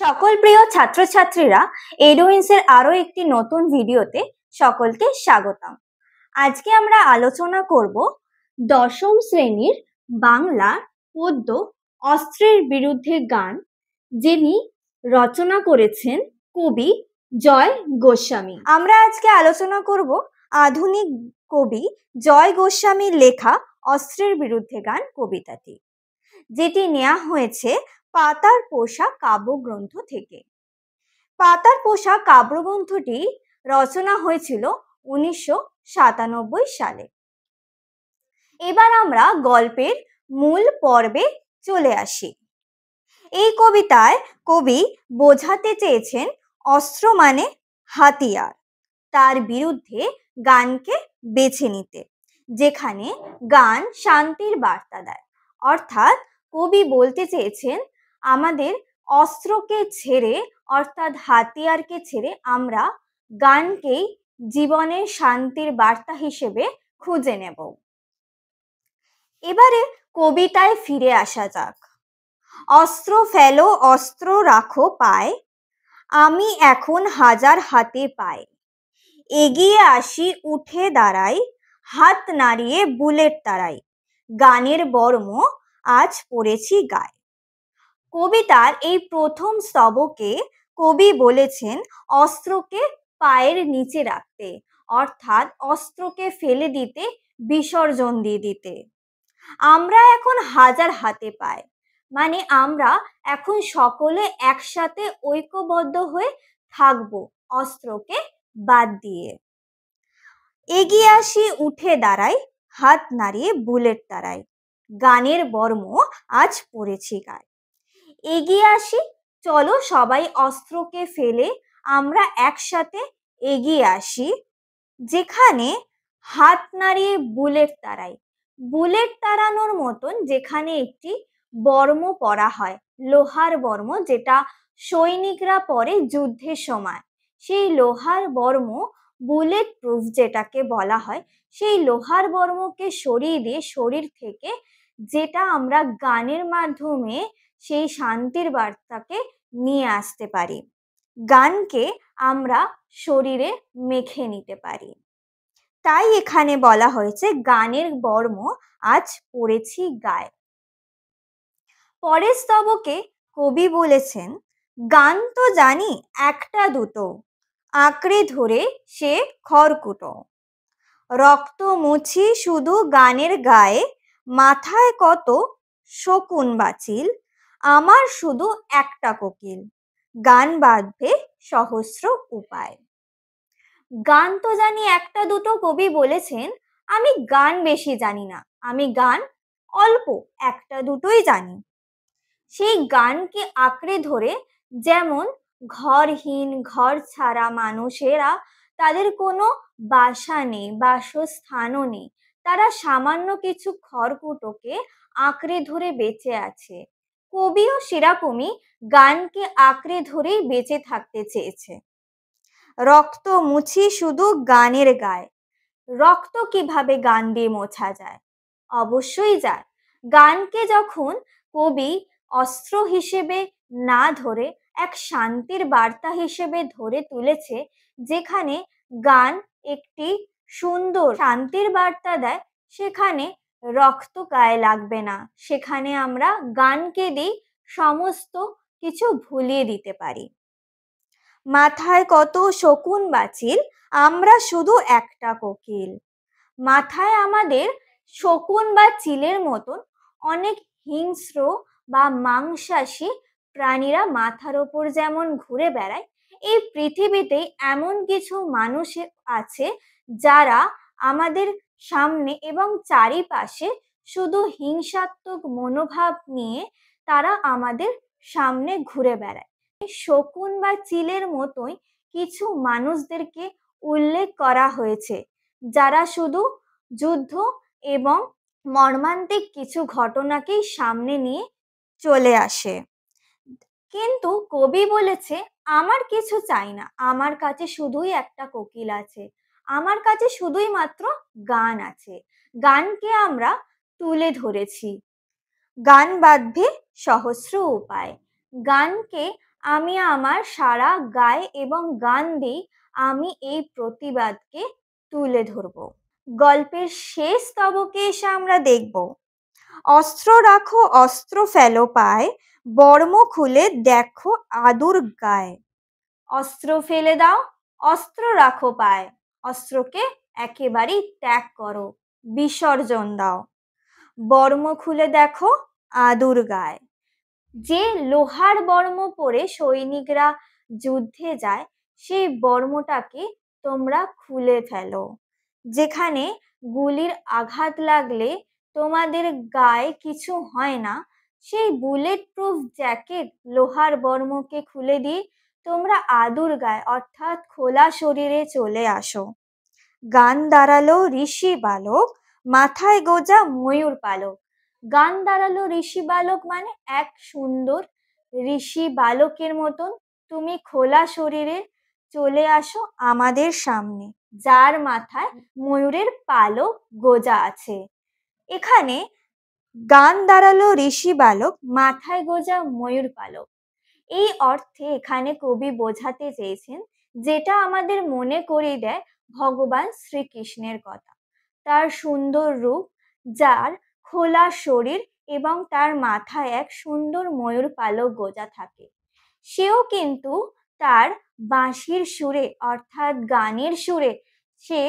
সকল প্রিয় ছাত্রছাত্রীরা এডুইন্সের আরো একটি নতুন ভিডিওতে সকলকে স্বাগতম। আজকে আমরা আলোচনা করব দশম শ্রেণীর বাংলা পদ্য অস্ত্রের বিরুদ্ধে গান, যিনি রচনা করেছেন কবি জয় গোস্বামী। আমরা আজকে আলোচনা করব আধুনিক কবি জয় গোস্বামীর লেখা অস্ত্রের বিরুদ্ধে গান কবিতাটি, যেটি নেওয়া হয়েছে পাতার পোষা কাব্যগ্রন্থ থেকে। পাতার পোষা কাব্যগ্রন্থটি রচনা হয়েছিল 1997 সালে। এবার আমরা গল্পের মূল পর্বে চলে আসি। এই কবিতায় কবি বোঝাতে চেয়েছেন অস্ত্র মানে হাতিয়ার, তার বিরুদ্ধে গানকে বেছে নিতে, যেখানে গান শান্তির বার্তা দেয়। অর্থাৎ কবি বলতে চেয়েছেন আমাদের অস্ত্রকে ছেড়ে, অর্থাৎ হাতিয়ারকে ছেড়ে আমরা গানকেই জীবনের শান্তির বার্তা হিসেবে খুঁজে নেব। এবারে কবিতায় ফিরে আসা যাক। অস্ত্র ফেলো, অস্ত্র রাখো পায়, আমি এখন হাজার হাতে পাই, এগিয়ে আসি উঠে দাঁড়াই, হাত নাড়িয়ে বুলেট তাড়াই, গানের বর্ম আজ পড়েছি গায়ে। কবিতার এই প্রথম স্তবকে কবি বলেছেন অস্ত্রকে পায়ের নিচে রাখতে, অর্থাৎ অস্ত্রকে ফেলে দিতে, বিসর্জন দিয়ে দিতে। আমরা এখন হাজার হাতে পাই, মানে আমরা এখন সকলে একসাথে ঐক্যবদ্ধ হয়ে থাকবো অস্ত্রকে বাদ দিয়ে। এগিয়ে আসি উঠে দাঁড়াই, হাত নাড়িয়ে বুলেট তাড়াই, গানের বর্ম আজ পড়েছি গায়ে। এগিয়ে আসি, চলো সবাই অস্ত্রকে ফেলে আমরা একসাথে এগিয়ে আসি, যেখানে হাত নাড়িয়ে বুলেট তাড়াই। বুলেট তাড়ানোর মতন যেখানে একটি বর্ম পরা হয়, লোহার বর্ম, যেটা সৈনিকরা পরে যুদ্ধের সময়, সেই লোহার বর্ম বুলেট প্রুফ যেটাকে বলা হয়, সেই লোহার বর্মকে সরিয়ে দিয়ে শরীর থেকে, যেটা আমরা গানের মাধ্যমে সেই শান্তির বার্তাকে নিয়ে আসতে পারি, গানকে আমরা শরীরে মেখে নিতে পারি। তাই এখানে বলা হয়েছে গানের বর্ম আজ পড়েছি গায়ে। পরের স্তবকে কবি বলেছেন গান তো জানি একটা দুটো, আঁকড়ে ধরে সে খড়কুটো, রক্ত মুছি শুধু গানের গায়ে, মাথায় কত শকুন বাচিল, আমার শুধু একটা কোকিল, গান বাঁধবে সহস্র উপায়। গান তো জানি একটা দুটো, কবি বলেছেন আমি গান বেশি জানি না, আমি গান অল্প একটা দুটোই জানি। সেই গানকে আঁকড়ে ধরে, যেমন ঘরহীন ঘর ছাড়া মানুষেরা, তাদের কোনো বাসা নেই, বাসস্থানও নেই, তারা সামান্য কিছু খড়কুটোকে আঁকড়ে ধরে বেঁচে আছে। কবিও সেরকমই গানকে আঁকড়ে ধরেই বেঁচে থাকতে চেয়েছে। রক্ত মুছি শুধু গানের গায়ে। রক্ত কিভাবে গান দিয়ে মোছা যায়? অবশ্যই যায়। গানকে যখন কবি অস্ত্র হিসেবে না ধরে এক শান্তির বার্তা হিসেবে ধরে তুলেছে, যেখানে গান একটি সুন্দর শান্তির বার্তা দেয়, সেখানে রক্ত গায়ে লাগবে না, সেখানে আমরা গানকে দিয়ে সমস্ত কিছু ভুলিয়ে দিতে পারি। মাথায় কত শকুন বাচিল, আমরা শুধু একটা কোকিল। মাথায় আমাদের শকুন বা চিলের মতন অনেক হিংস্র বা মাংসাশী প্রাণীরা মাথার ওপর যেমন ঘুরে বেড়ায়, এই পৃথিবীতে এমন কিছু মানুষ আছে যারা আমাদের সামনে এবং চারিপাশে শুধু হিংসাত্মক মনোভাব নিয়ে তারা আমাদের সামনে ঘুরে বেড়ায়। শকুন বা চিলের মতোই কিছু মানুষদেরকে উল্লেখ করা হয়েছে, যারা শুধু যুদ্ধ এবং মর্মান্তিক কিছু ঘটনাকেই সামনে নিয়ে চলে আসে। কিন্তু কবি বলেছে আমার কিছু চাই না, আমার কাছে শুধুই একটা কোকিল আছে, আমার কাছে শুধুই মাত্র গান আছে। গানকে আমরা তুলে ধরেছি, গান বাঁধবে সহস্র উপায়। গানকে আমি আমার সারা গায়ে এবং গান দিয়ে আমি এই প্রতিবাদকে তুলে ধরব। গল্পের শেষ স্তবকে এসে আমরা দেখব, অস্ত্র রাখো অস্ত্র ফেলো পায়, বর্ম খুলে দেখো আদুর গায়ে। অস্ত্র ফেলে দাও, অস্ত্র রাখো পায়, অস্ত্রকে একেবারেই ত্যাগ করো, বিসর্জন দাও। বর্ম খুলে দেখো আদুর গায়ে। যে লোহার বর্ম পরে সৈনিকরা যুদ্ধে যায়, সেই বর্মটাকে তোমরা খুলে ফেলো। যেখানে গুলির আঘাত লাগলে তোমাদের গায়ে কিছু হয় না, সেই বুলেট প্রুফ জ্যাকেট লোহার বর্মকে খুলে দিয়ে তোমরা আদুর গায়ে অর্থাৎ খোলা শরীরে চলে আসো। গান দাঁড়ালো ঋষি বালক, মাথায় গোজা ময়ূর পালক। গান দাঁড়ালো ঋষি বালক মানে এক সুন্দর ঋষি বালকের মতন তুমি খোলা শরীরে চলে আসো আমাদের সামনে, যার মাথায় ময়ূরের পালক গোজা আছে। এখানে গান দাঁড়ালো ঋষি বালক, মাথায় গোজা ময়ূর পালক, এই অর্থে এখানে কবি বোঝাতে চেয়েছেন, যেটা আমাদের মনে করিয়ে দেয় ভগবান শ্রীকৃষ্ণের কথা। তার সুন্দর রূপ, যার খোলা শরীর এবং তার মাথায় এক সুন্দর ময়ূর পালক গোজা থাকে। সেও কিন্তু তার বাঁশির সুরে অর্থাৎ গানের সুরে সে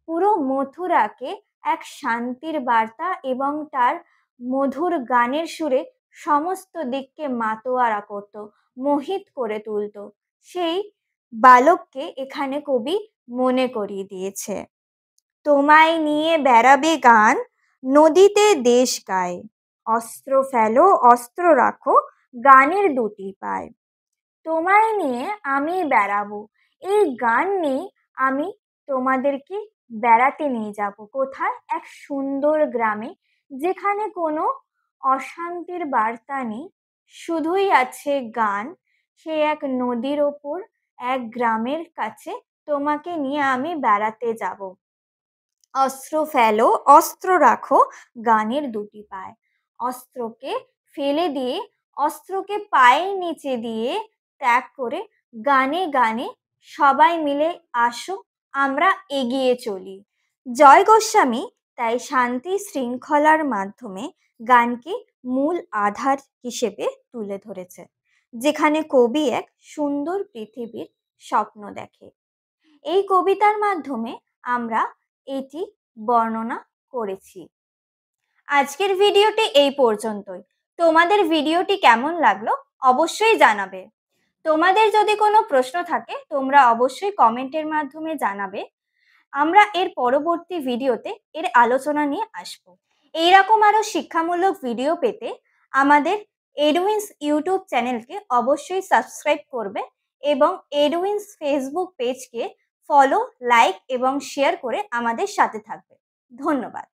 পুরো মথুরাকে এক শান্তির বার্তা এবং তার মধুর গানের সুরে সমস্ত দিককে মাতোয়ারা করত, মোহিত করে তুলত। সেই বালককে এখানে কবি মনে করিয়ে দিয়েছে। তোমায় নিয়ে বেড়াবে গান, নদীতে দেশ গায়, অস্ত্র ফেলো অস্ত্র রাখো গানের দুটি পায়। তোমায় নিয়ে আমি বেড়াবো, এই গান নিয়ে আমি তোমাদেরকে বেড়াতে নিয়ে যাব। কোথায়? এক সুন্দর গ্রামে, যেখানে কোনো অশান্তির বার্তা নেই, শুধুই আছে গান। সে এক নদীর ওপর এক গ্রামের কাছে তোমাকে নিয়ে আমি বেড়াতে যাব। অস্ত্র ফেলো অস্ত্র রাখো গানের দুটি পায়। অস্ত্রকে ফেলে দিয়ে, অস্ত্রকে পায়ের নিচে দিয়ে ত্যাগ করে গানে গানে সবাই মিলে আসো, আমরা এগিয়ে চলি। জয় গোস্বামী তাই শান্তি শৃঙ্খলার মাধ্যমে গানকে মূল আধার হিসেবে তুলে ধরেছে, যেখানে কবি এক সুন্দর পৃথিবীর স্বপ্ন দেখে। এই কবিতার মাধ্যমে আমরা এটি বর্ণনা করেছি। আজকের ভিডিওটি এই পর্যন্তই। তোমাদের ভিডিওটি কেমন লাগলো অবশ্যই জানাবে। তোমাদের যদি কোনো প্রশ্ন থাকে তোমরা অবশ্যই কমেন্টের মাধ্যমে জানাবে। আমরা এর পরবর্তী ভিডিওতে এর আলোচনা নিয়ে আসব। এইরকম আরো শিক্ষামূলক ভিডিও পেতে আমাদের এডুইন্স ইউটিউব চ্যানেলকে অবশ্যই সাবস্ক্রাইব করবে এবং এডুইন্স ফেসবুক পেজকে ফলো, লাইক এবং শেয়ার করে আমাদের সাথে থাকবে। ধন্যবাদ।